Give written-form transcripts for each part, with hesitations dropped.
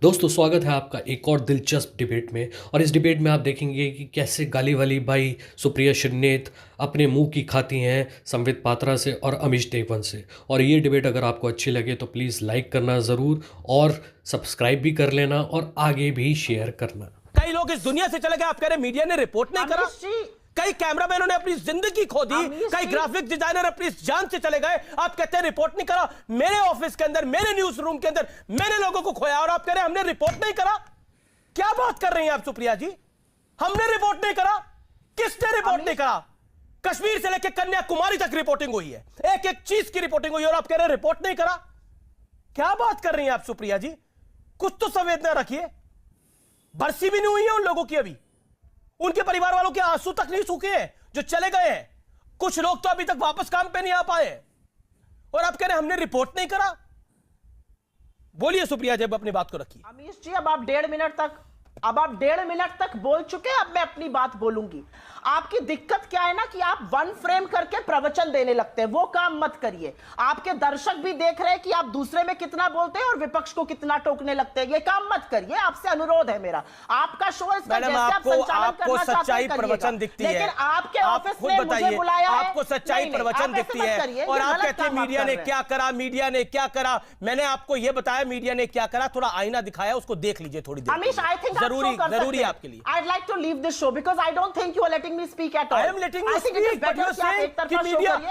दोस्तों स्वागत है आपका एक और दिलचस्प डिबेट में। और इस डिबेट में आप देखेंगे कि कैसे गाली वाली भाई सुप्रिया श्रीनेत अपने मुंह की खाती हैं संबित पात्रा से और अमीश देवगन से। और ये डिबेट अगर आपको अच्छी लगे तो प्लीज़ लाइक करना ज़रूर और सब्सक्राइब भी कर लेना और आगे भी शेयर करना। कई लोग इस दुनिया से चले गए, आप कह रहे मीडिया ने रिपोर्ट नहीं करा। कई कैमरामैनों ने अपनी जिंदगी खो दी, कई ग्राफिक डिजाइनर अपनी जान से चले गए, आप कहते हैं रिपोर्ट नहीं करा। मेरे ऑफिस के अंदर, मेरे न्यूज रूम के अंदर मैंने लोगों को खोया और आप कह रहे हैं हमने रिपोर्ट नहीं करा। क्या बात कर रही हैं आप सुप्रिया जी? हमने रिपोर्ट नहीं करा? किसने रिपोर्ट नहीं करा? कश्मीर से लेकर कन्याकुमारी तक रिपोर्टिंग हुई है, एक एक चीज की रिपोर्टिंग हुई है और आप कह रहे हैं रिपोर्ट नहीं करा। क्या बात कर रही हैं आप सुप्रिया जी? कुछ तो संवेदना रखिए। बरसी भी नहीं हुई है उन लोगों की, अभी उनके परिवार वालों के आंसू तक नहीं सूखे हैं जो चले गए हैं। कुछ लोग तो अभी तक वापस काम पे नहीं आ पाए और आप कह रहे हैं हमने रिपोर्ट नहीं करा। बोलिए सुप्रिया जी, अब अपनी बात को रखिए। अमीश जी, अब आप 1.5 मिनट तक बोल चुके हैं। अब मैं अपनी बात बोलूंगी। आपकी दिक्कत क्या है ना कि आप वन फ्रेम करके प्रवचन देने लगते हैं, वो काम मत करिए। आपके दर्शक भी देख रहे हैं कि आप दूसरे में कितना बोलते हैं और विपक्ष को कितना टोकने लगते हैं। ये काम मत करिए, आपसे अनुरोध है मेरा। आपका शो इसका जैसे आप संचालन करना चाहते हैं प्रवचन दिखती है, लेकिन आपके ऑफिस ने मुझे बुलाया है। आपको सच्चाई प्रवचन दिखती है और आप कहते हैं मीडिया ने क्या करा, मीडिया ने क्या करा। मैंने आपको यह बताया मीडिया ने क्या करा, थोड़ा आईना दिखाया, उसको देख लीजिए थोड़ी देर। अमीश, आई थिंक जरूरी आपके लिए। I'd like to leave this show because I don't think you are letting me speak at all. I am letting you speak, but you are saying कि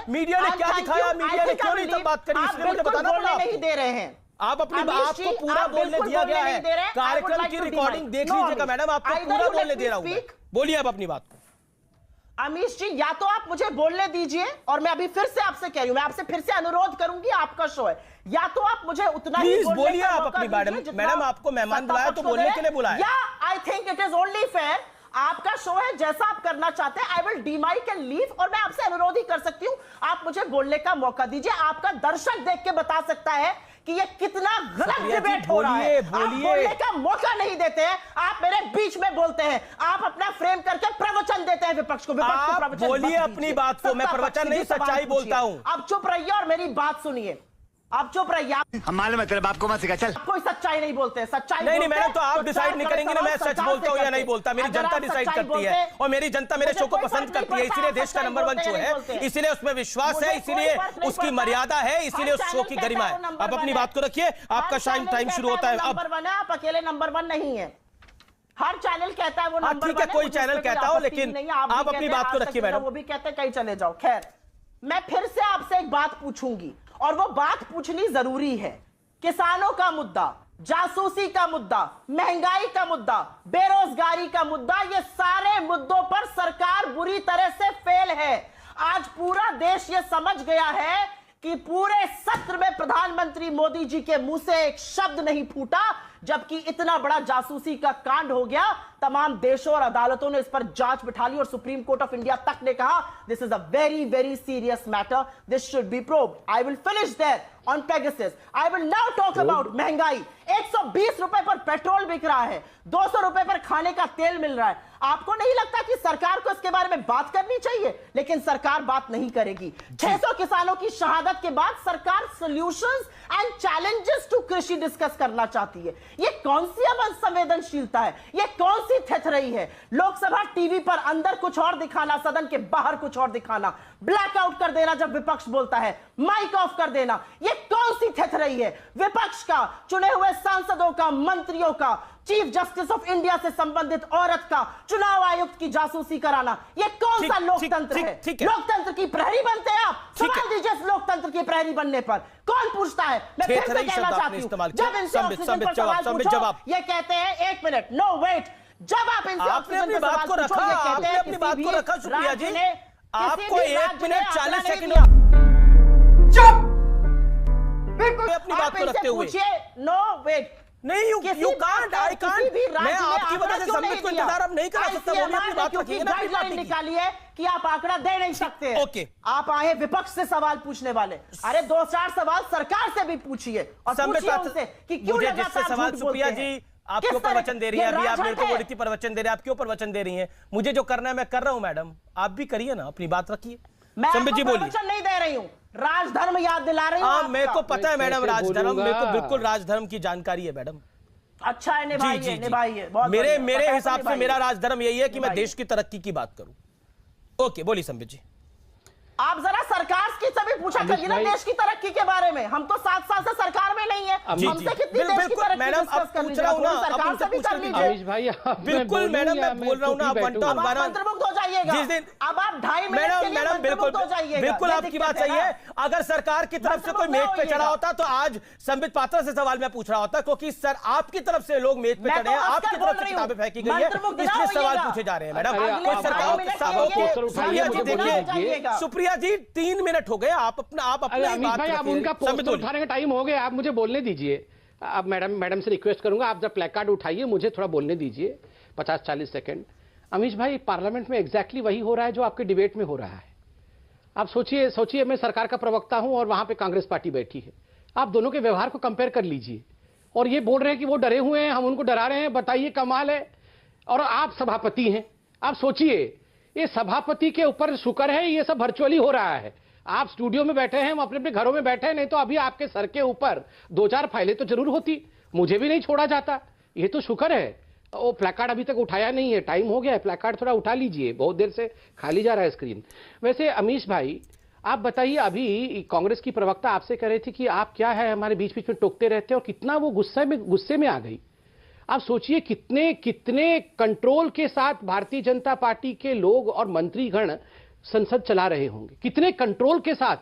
मीडिया ने क्या दिखाया, मीडिया ने क्यों नहीं तब बात करी, इसलिए मुझे बताना पड़ा। नहीं दे रहे हैं आप अपनी बात को पूरा बोलने दिया गया है। कार्यक्रम की रिकॉर्डिंग देख लीजिएगा मैडम, आपको पूरा बोलने दे रहा हूं। बोलिए आप अपनी बात को। अमीश जी, या तो आप मुझे बोलने दीजिए और मैं अभी फिर से आपसे कह रही हूं, मैं आपसे फिर से अनुरोध करूंगी, आपका शो है, या तो आप मुझे उतना ही बोलिए आप अपनी मैडम आपको मेहमान बुलाया तो बोलने के लिए बुलाया। या I think it is only fair, आपका शो है, जैसा आप करना चाहते हैं। आई विल डीमाइक एंड लीव और मैं आपसे अनुरोध ही कर सकती हूं, आप मुझे बोलने का मौका दीजिए। आपका दर्शक देख के बता सकता है कि ये कितना गलत डिबेट हो रहा है। आप बोलने का मौका नहीं देते हैं, आप मेरे बीच में बोलते हैं, आप अपना फ्रेम करके प्रवचन देते हैं विपक्ष को। विपक्ष को प्रवचन बोलिए अपनी बात को, मैं प्रवचन नहीं सच्चाई बोलता हूं। आप चुप रहिए और मेरी बात सुनिए। आप चुप रहिए। हम मालूम है तेरे बाप को मत सिखा, चल। कोई सच्चाई नहीं बोलते हैं, सच्चाई नहीं मैडम, तो आप डिसाइड नहीं करेंगी ना मैं सच बोलता हूं या नहीं बोलता। मेरी जनता डिसाइड करती है और मेरी जनता मेरे शो को पसंद करती है, इसीलिए देश का नंबर 1 शो है, इसीलिए उसमें विश्वास है, इसीलिए उसकी मर्यादा है, इसीलिए उस शो की गरिमा है। आप अपनी बात को रखिए, आपका टाइम शुरू होता है। नंबर 1 है, आप अकेले नंबर 1 नहीं है। हर चैनल कहता है वो नंबर 1 है। ठीक है, कोई चैनल कहता हो, लेकिन आप अपनी बात को रखिए मैडम। वो भी कहते हैं कहीं चले जाओ। खैर, मैं फिर से आपसे एक बात पूछूंगी और वो बात पूछनी जरूरी है। किसानों का मुद्दा, जासूसी का मुद्दा, महंगाई का मुद्दा, बेरोजगारी का मुद्दा, ये सारे मुद्दों पर सरकार बुरी तरह से फेल है। आज पूरा देश ये समझ गया है कि पूरे सत्र में प्रधानमंत्री मोदी जी के मुंह से एक शब्द नहीं फूटा, जबकि इतना बड़ा जासूसी का कांड हो गया। तमाम देशों और अदालतों ने इस पर जांच बिठा ली और सुप्रीम कोर्ट ऑफ इंडिया तक ने कहा this is a very very serious matter, this should be probed. I will finish there on Pegasus. I will now talk about महंगाई। 120 रुपए पर पेट्रोल बिक रहा है, 200 रुपए पर खाने का तेल मिल रहा है। आपको नहीं लगता कि सरकार को इसके बारे में बात करनी चाहिए? लेकिन सरकार बात नहीं करेगी। 600 किसानों की शहादत के बाद सरकार सॉल्यूशंस एंड चैलेंजेस टू कृषि डिस्कस करना चाहती है। ये कौन सी अब संवेदनशीलता है? ये कौन सी थेथरई है? लोकसभा टीवी पर अंदर कुछ और दिखाना, सदन के बाहर कुछ और दिखाना, ब्लैकआउट कर देना जब विपक्ष बोलता है, माइक ऑफ कर देना, ये कौन सी थेथरई है? विपक्ष का, चुने हुए सांसदों का, मंत्रियों का, चीफ जस्टिस ऑफ इंडिया से संबंधित औरत का, चुनाव आयुक्त की जासूसी कराना, ये कौन सा लोकतंत्र है? लोकतंत्र की प्रहरी बनते हैं आप? सवाल दीजिए इस लोकतंत्र की प्रहरी बनने पर। कौन पूछता है? मैं फिर से कहना चाहती हूं, जब इनसे ऑक्सीजन पर सवाल पूछो, ये कहते हैं 1 मिनट, नो वेट। जब आप इनसे ऑक्सीजन पर सवाल पूछो, ये कहते हैं अपनी बात को रखा सुप्रिया जी, आपको 1 मिनट 40 सेकंड चुप। बिल्कुल अपनी बात को रखते हुए नो वेट। नहीं, यू कांट, आई कांट। मैं आपकी वजह से संबित को इंतजार अब नहीं करा सकता। बोलिए अपनी बात रखिए ना। गाइडलाइन निकाली है कि आप आंकड़ा दे नहीं सकते। ओके, आप आए विपक्ष से सवाल पूछने वाले। अरे 2-4 सवाल सरकार से भी पूछिए और पूछिए उनसे कि क्यों लगातार सवाल। सुप्रिया जी, आप क्यों प्रवचन दे रही हैं? अभी आप मेरे को बोली थी प्रवचन दे रहे हैं, आप क्यों प्रवचन दे रही हैं? मुझे जो करना है मैं कर रहा हूं मैडम, आप भी करिए ना, अपनी बात रखिए। मैं आपको प्रवचन नहीं दे रही हूं, राजधर्म याद दिला रही हूं। मेरे को पता है मैडम, राजधर्म, मेरे को बिल्कुल राजधर्म की जानकारी है मैडम। अच्छा है, निभाइए जी। निभाइए, बहुत मेरे बढ़िया। मेरे बताइए तो हिसाब से निभाइए। मेरा राजधर्म यही है कि मैं निभाइए। देश की तरक्की की बात करूं। ओके, बोलिए संबित जी। आप जरा सरकार की सभी पूछा करिए ना देश की तरक्की के बारे में। हम तो 7 साल से सरकार में नहीं है, जी, हमसे जी। कितनी देश की बिल्कुल, तरक्की मैडम, डिस्कस अब कर पूछ लीजिए, रहा हूं ना, थोड़ी अब सरकार उनसे से भी पूछ कर लीजिए। लीजिए। अमीश भाई बिल्कुल मैडम, मैं बोल रहा हूं ना, आप वन टू अब आप मंत्रमुग्ध हो जाइएगा। जिस दिन अब आप 2.5 मिनट के लिए मैडम बिल्कुल मंत्रमुग्ध हो जाइएगा। बिल्कुल ये आपकी बात दिक्कत सही ना। है। अगर सरकार की तरफ से कोई मंत्रमुग्ध मेज पे होइएगा। चढ़ा होता तो आज संबित पात्रा से सवाल मैं पूछ रहा होता, क्योंकि सर आपकी तरफ से लोग मेज पे मैं चढ़े हैं, तो हंसकर आपकी बोल तरफ से रही हूं। किताबें फेंकी गई है, मंत्रमुग्ध ना इसलिए सवाल होइएगा। पूछे जा रहे हैं। मैडम अरे, अगले कोई सरकार 2.5 मिनट साहब, के लिए पोस्टर उठाइए, सुप्रिया जी मुझे बोलने देखिए, दीजिए। सुप्रिया जी 3 मिनट हो गए, आप अपने अरे अमित बात भाई, आप रखिए। उनका संबित पोस्टर बोलिए। उठाने का टाइम हो गया, आप मुझे बोलने दीजिए। अब मैडम से रिक्वेस्ट करूंगा, आप जब प्लेकार्ड उठाइए मुझे थोड़ा बोलने दीजिए 50-40 सेकंड। अमीश भाई, पार्लियामेंट में एग्जैक्टली वही हो रहा है जो आपके डिबेट में हो रहा है। आप सोचिए मैं सरकार का प्रवक्ता हूं और वहां पे कांग्रेस पार्टी बैठी है। आप दोनों के व्यवहार को कंपेयर कर लीजिए, और ये बोल रहे हैं कि वो डरे हुए हैं, हम उनको डरा रहे हैं। बताइए, कमाल है। और आप सभापति हैं, आप सोचिए, ये सभापति के ऊपर शुक्र है ये सब वर्चुअली हो रहा है। आप स्टूडियो में बैठे हैं, हम अपने अपने घरों में बैठे हैं, नहीं तो अभी आपके सर के ऊपर 2-4 फाइलें तो जरूर होती, मुझे भी नहीं छोड़ा जाता। ये तो शुक्र है। वो प्लेकार्ड अभी तक उठाया नहीं है, टाइम हो गया है, प्लेकार्ड थोड़ा उठा लीजिए, बहुत देर से खाली जा रहा है स्क्रीन। वैसे अमीश भाई, आप बताइए, अभी कांग्रेस की प्रवक्ता आपसे कह रही थी कि आप क्या है हमारे बीच बीच में टोकते रहते हैं, और कितना वो गुस्से में आ गई। आप सोचिए कितने कंट्रोल के साथ भारतीय जनता पार्टी के लोग और मंत्रीगण संसद चला रहे होंगे, कितने कंट्रोल के साथ,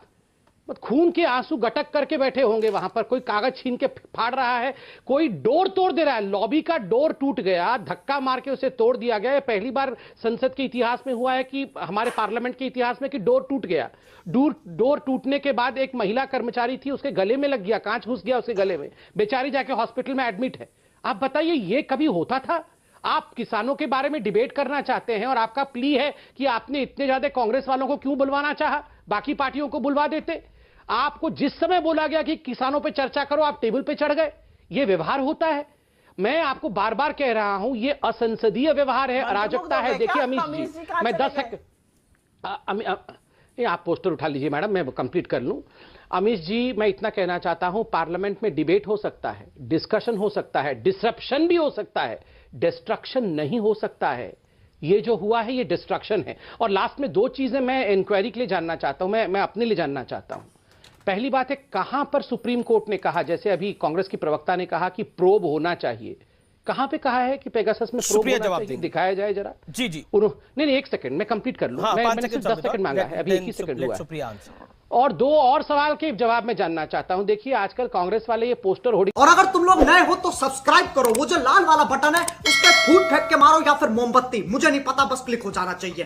खून के आंसू गटक करके बैठे होंगे वहां पर। कोई कागज छीन के फाड़ रहा है, कोई डोर तोड़ दे रहा है। लॉबी का डोर टूट गया, धक्का मार के उसे तोड़ दिया गया। पहली बार संसद के इतिहास में हुआ है कि हमारे पार्लियामेंट के इतिहास में कि डोर टूट गया। डोर टूटने के बाद एक महिला कर्मचारी थी, उसके गले में लग गया, कांच घुस गया उसके गले में, बेचारी जाके हॉस्पिटल में एडमिट है। आप बताइए, ये कभी होता था? आप किसानों के बारे में डिबेट करना चाहते हैं और आपका प्ली है कि आपने इतने ज्यादा कांग्रेस वालों को क्यों बुलवाना चाहा, बाकी पार्टियों को बुलवा देते। आपको जिस समय बोला गया कि किसानों पे चर्चा करो, आप टेबल पे चढ़ गए। ये व्यवहार होता है। मैं आपको बार बार कह रहा हूं, ये असंसदीय व्यवहार है, अराजकता है। देखिए अमीश जी, मैं 10 सेकंड, आप पोस्टर उठा लीजिए मैडम, मैं कंप्लीट कर लूं। अमीश जी, मैं इतना कहना चाहता हूं, पार्लियामेंट में डिबेट हो सकता है, डिस्कशन हो सकता है, डिसरप्शन भी हो सकता है, डिस्ट्रक्शन नहीं हो सकता है। ये जो हुआ है ये डिस्ट्रक्शन है। और लास्ट में 2 चीजें मैं इंक्वायरी के लिए जानना चाहता हूं, मैं अपने लिए जानना चाहता हूं। पहली बात है, कहां पर सुप्रीम कोर्ट ने कहा, जैसे अभी कांग्रेस की प्रवक्ता ने कहा कि प्रोब होना चाहिए, कहां पे कहा है कि पेगासस में प्रोब होना चाहिए? दिखाया जाए जरा। जी नहीं, 1 सेकंड मैं कंप्लीट कर लूं। मैंने सिर्फ 10 सेकंड मांगा है, अभी 1 ही सेकंड हुआ है। और 2 और सवाल के जवाब मैं जानना चाहता हूं। देखिए, आजकल कांग्रेस वाले ये पोस्टर होर्डिंग, और अगर तुम लोग नए हो तो सब्सक्राइब करो, वो जो लाल वाला बटन है उस पर फूट फेंक के मारो या फिर मोमबत्ती, मुझे नहीं पता, बस क्लिक हो जाना चाहिए।